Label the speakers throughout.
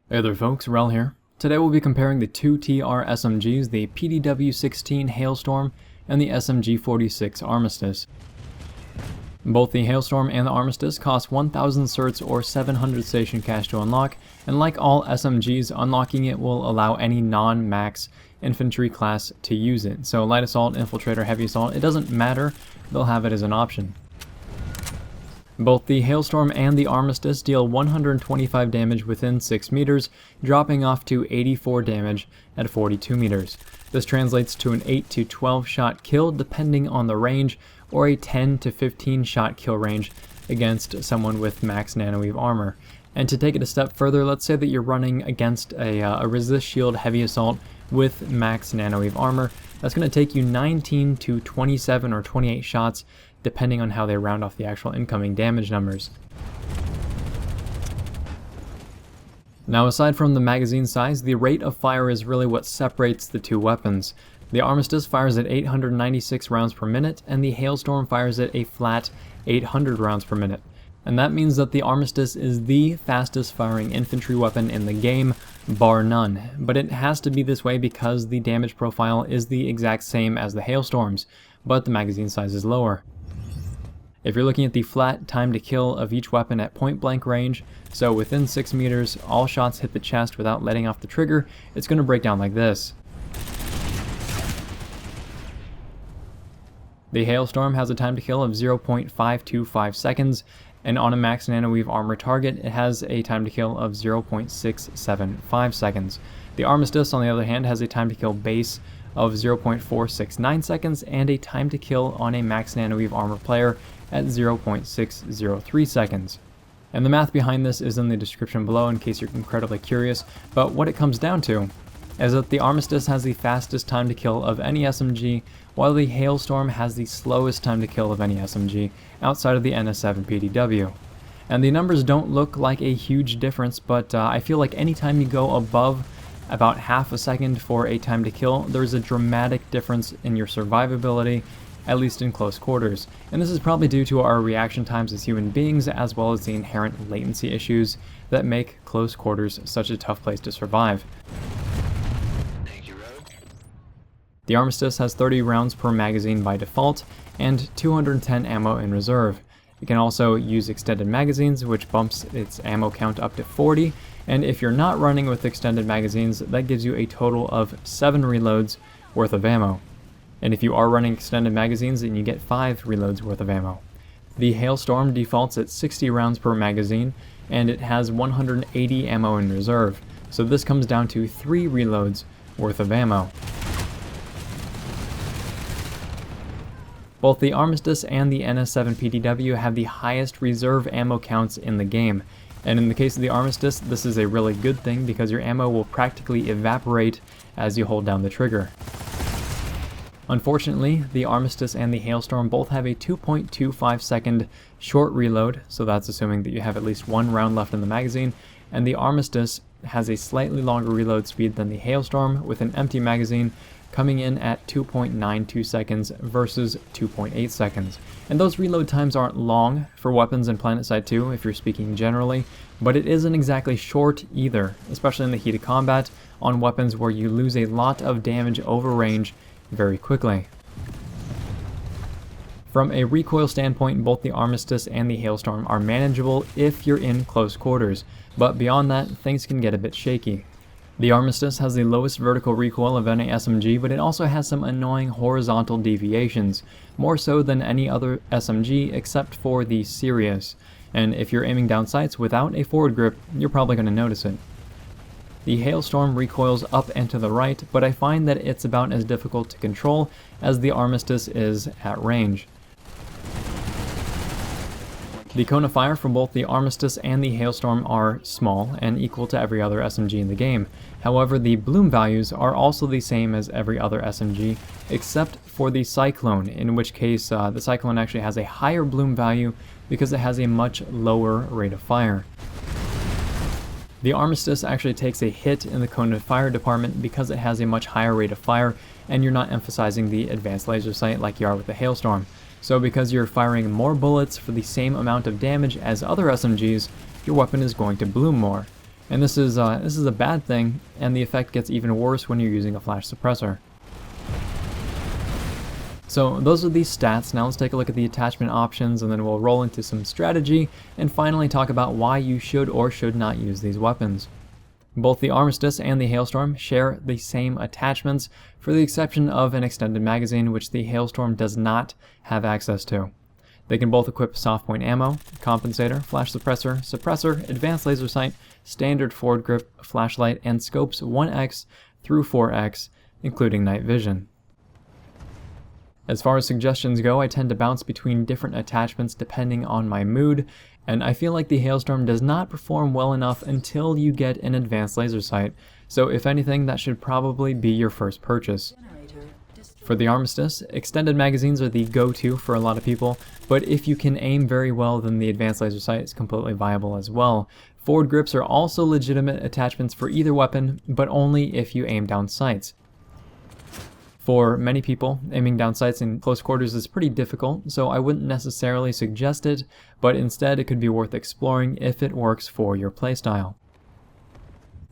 Speaker 1: Hey there folks, Rel here. Today we'll be comparing the two TR SMGs, the PDW-16 Hailstorm and the SMG-46 Armistice. Both the Hailstorm and the Armistice cost 1000 certs or 700 station cash to unlock, and like all SMGs, unlocking it will allow any non-max infantry class to use it. So light assault, infiltrator, heavy assault, it doesn't matter, they'll have it as an option. Both the Hailstorm and the Armistice deal 125 damage within 6 meters, dropping off to 84 damage at 42 meters. This translates to an 8 to 12 shot kill depending on the range, or a 10 to 15 shot kill range against someone with max nanoweave armor. And to take it a step further, let's say that you're running against a resist shield heavy assault with max nanoweave armor. That's going to take you 19 to 27 or 28 shots, depending on how they round off the actual incoming damage numbers. Now, aside from the magazine size, the rate of fire is really what separates the two weapons. The Armistice fires at 896 rounds per minute, and the Hailstorm fires at a flat 800 rounds per minute. And that means that the Armistice is the fastest firing infantry weapon in the game, bar none. But it has to be this way because the damage profile is the exact same as the Hailstorms, but the magazine size is lower. If you're looking at the flat time to kill of each weapon at point blank range, so within 6 meters, all shots hit the chest without letting off the trigger, it's going to break down like this. The Hailstorm has a time to kill of 0.525 seconds, and on a max nanoweave armor target, it has a time to kill of 0.675 seconds. The Armistice, on the other hand, has a time to kill base of 0.469 seconds and a time to kill on a max nanoweave armor player at 0.603 seconds. And the math behind this is in the description below in case you're incredibly curious, but what it comes down to is that the Armistice has the fastest time to kill of any SMG, while the Hailstorm has the slowest time to kill of any SMG outside of the NS7 PDW. And the numbers don't look like a huge difference, but I feel like anytime you go above about half a second for a time to kill, there's a dramatic difference in your survivability, at least in close quarters. And this is probably due to our reaction times as human beings, as well as the inherent latency issues that make close quarters such a tough place to survive. The Armistice has 30 rounds per magazine by default, and 210 ammo in reserve. You can also use extended magazines, which bumps its ammo count up to 40, and if you're not running with extended magazines, that gives you a total of 7 reloads worth of ammo. And if you are running extended magazines, then you get 5 reloads worth of ammo. The Hailstorm defaults at 60 rounds per magazine, and it has 180 ammo in reserve, so this comes down to 3 reloads worth of ammo. Both the Armistice and the NS7 PDW have the highest reserve ammo counts in the game, and in the case of the Armistice, this is a really good thing because your ammo will practically evaporate as you hold down the trigger. Unfortunately, the Armistice and the Hailstorm both have a 2.25 second short reload, so that's assuming that you have at least 1 round left in the magazine, and the Armistice has a slightly longer reload speed than the Hailstorm with an empty magazine, coming in at 2.92 seconds versus 2.8 seconds. And those reload times aren't long for weapons in PlanetSide 2 if you're speaking generally, but it isn't exactly short either, especially in the heat of combat on weapons where you lose a lot of damage over range very quickly. From a recoil standpoint, both the Armistice and the Hailstorm are manageable if you're in close quarters, but beyond that, things can get a bit shaky. The Armistice has the lowest vertical recoil of any SMG, but it also has some annoying horizontal deviations, more so than any other SMG except for the Sirius, and if you're aiming down sights without a forward grip, you're probably going to notice it. The Hailstorm recoils up and to the right, but I find that it's about as difficult to control as the Armistice is at range. The cone of fire from both the Armistice and the Hailstorm are small and equal to every other SMG in the game. However, the bloom values are also the same as every other SMG, except for the Cyclone, in which case the Cyclone actually has a higher bloom value because it has a much lower rate of fire. The Armistice actually takes a hit in the cone of fire department because it has a much higher rate of fire, and you're not emphasizing the advanced laser sight like you are with the Hailstorm. So because you're firing more bullets for the same amount of damage as other SMGs, your weapon is going to bloom more. And this is a bad thing, and the effect gets even worse when you're using a flash suppressor. So those are the stats. Now let's take a look at the attachment options, and then we'll roll into some strategy, and finally talk about why you should or should not use these weapons. Both the Armistice and the Hailstorm share the same attachments, for the exception of an extended magazine, which the Hailstorm does not have access to. They can both equip soft point ammo, compensator, flash suppressor, suppressor, advanced laser sight, standard forward grip, flashlight, and scopes 1x through 4x, including night vision. As far as suggestions go, I tend to bounce between different attachments depending on my mood, and I feel like the Hailstorm does not perform well enough until you get an advanced laser sight, so if anything, that should probably be your first purchase. For the Armistice, extended magazines are the go-to for a lot of people, but if you can aim very well, then the advanced laser sight is completely viable as well. Forward grips are also legitimate attachments for either weapon, but only if you aim down sights. For many people, aiming down sights in close quarters is pretty difficult, so I wouldn't necessarily suggest it, but instead it could be worth exploring if it works for your playstyle.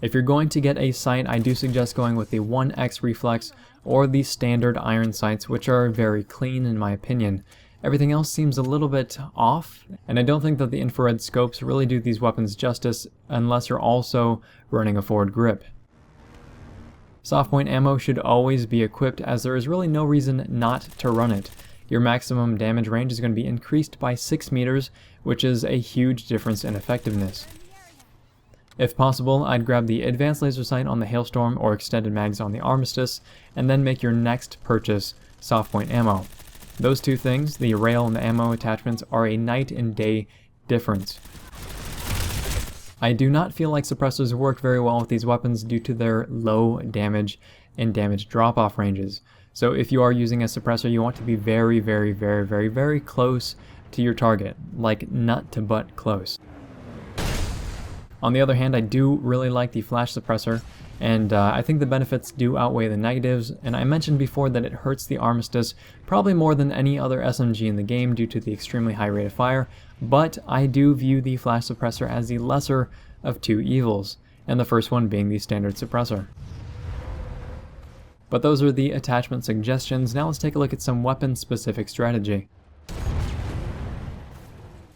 Speaker 1: If you're going to get a sight, I do suggest going with the 1x reflex or the standard iron sights, which are very clean in my opinion. Everything else seems a little bit off, and I don't think that the infrared scopes really do these weapons justice unless you're also running a forward grip. Soft point ammo should always be equipped, as there is really no reason not to run it. Your maximum damage range is going to be increased by 6 meters, which is a huge difference in effectiveness. If possible, I'd grab the advanced laser sight on the Hailstorm or extended mags on the Armistice, and then make your next purchase soft point ammo. Those two things, the rail and the ammo attachments, are a night and day difference. I do not feel like suppressors work very well with these weapons due to their low damage and damage drop-off ranges. So if you are using a suppressor, you want to be very, very, very, very, very close to your target, like nut to butt close. On the other hand, I do really like the flash suppressor, and I think the benefits do outweigh the negatives, and I mentioned before that it hurts the Armistice probably more than any other SMG in the game due to the extremely high rate of fire, but I do view the flash suppressor as the lesser of two evils, and the first one being the standard suppressor. But those are the attachment suggestions. Now let's take a look at some weapon-specific strategy.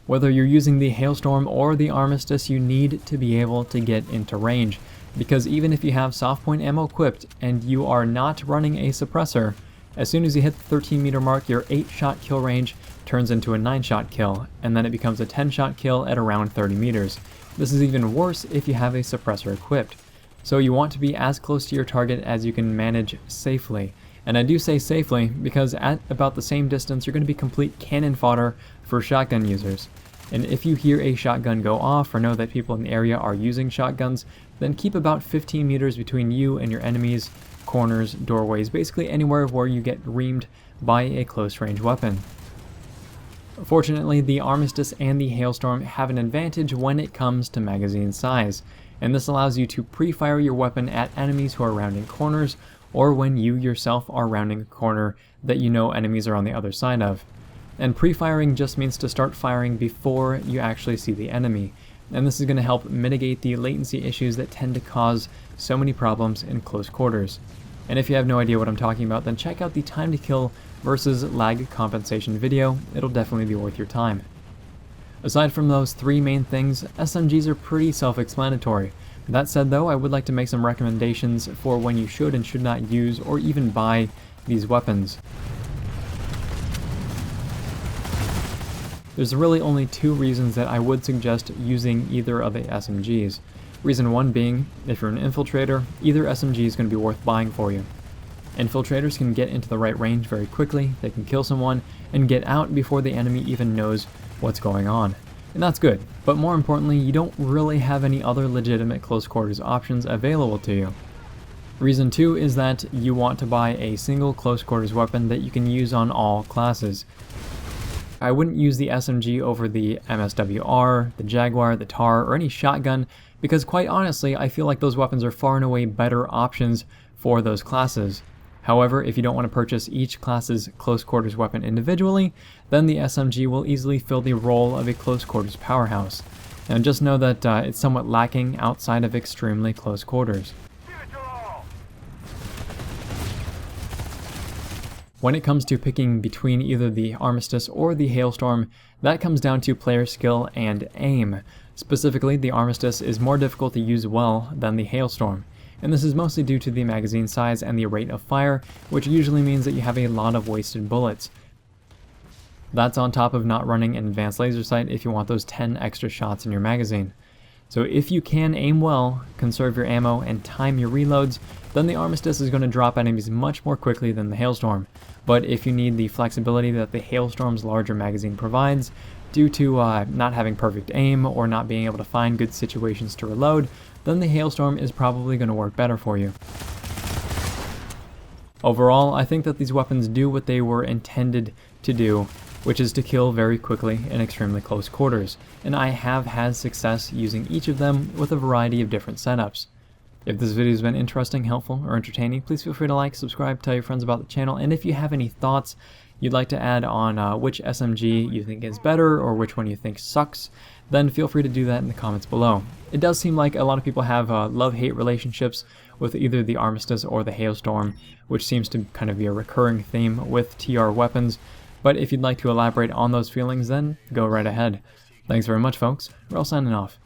Speaker 1: Whether you're using the Hailstorm or the Armistice, you need to be able to get into range, because even if you have soft point ammo equipped and you are not running a suppressor, as soon as you hit the 13 meter mark, your 8-shot kill range turns into a 9-shot kill, and then it becomes a 10-shot kill at around 30 meters. This is even worse if you have a suppressor equipped. So you want to be as close to your target as you can manage safely. And I do say safely because at about the same distance, you're going to be complete cannon fodder for shotgun users. And if you hear a shotgun go off or know that people in the area are using shotguns, then keep about 15 meters between you and your enemies, corners, doorways, basically anywhere where you get reamed by a close range weapon. Fortunately, the Armistice and the Hailstorm have an advantage when it comes to magazine size, and this allows you to pre-fire your weapon at enemies who are rounding corners, or when you yourself are rounding a corner that you know enemies are on the other side of. And pre-firing just means to start firing before you actually see the enemy, and this is going to help mitigate the latency issues that tend to cause so many problems in close quarters. And if you have no idea what I'm talking about, then check out the time to kill versus lag compensation video. It'll definitely be worth your time. Aside from those three main things, SMGs are pretty self-explanatory. That said though, I would like to make some recommendations for when you should and should not use or even buy these weapons. There's really only two reasons that I would suggest using either of the SMGs. Reason one being, if you're an infiltrator, either SMG is going to be worth buying for you. Infiltrators can get into the right range very quickly, they can kill someone, and get out before the enemy even knows what's going on. And that's good, but more importantly, you don't really have any other legitimate close quarters options available to you. Reason two is that you want to buy a single close quarters weapon that you can use on all classes. I wouldn't use the SMG over the MSWR, the Jaguar, the TAR, or any shotgun, because quite honestly, I feel like those weapons are far and away better options for those classes. However, if you don't want to purchase each class's close quarters weapon individually, then the SMG will easily fill the role of a close quarters powerhouse. And just know that it's somewhat lacking outside of extremely close quarters. When it comes to picking between either the Armistice or the Hailstorm, that comes down to player skill and aim. Specifically, the Armistice is more difficult to use well than the Hailstorm, and this is mostly due to the magazine size and the rate of fire, which usually means that you have a lot of wasted bullets. That's on top of not running an advanced laser sight if you want those 10 extra shots in your magazine. So if you can aim well, conserve your ammo, and time your reloads, then the Armistice is going to drop enemies much more quickly than the Hailstorm. But if you need the flexibility that the Hailstorm's larger magazine provides, due to not having perfect aim or not being able to find good situations to reload, then the Hailstorm is probably going to work better for you. Overall, I think that these weapons do what they were intended to do, which is to kill very quickly in extremely close quarters, and I have had success using each of them with a variety of different setups. If this video has been interesting, helpful, or entertaining, please feel free to like, subscribe, tell your friends about the channel, and if you have any thoughts you'd like to add on which SMG you think is better or which one you think sucks, then feel free to do that in the comments below. It does seem like a lot of people have love-hate relationships with either the Armistice or the Hailstorm, which seems to kind of be a recurring theme with TR weapons, but if you'd like to elaborate on those feelings, then go right ahead. Thanks very much, folks. We're all signing off.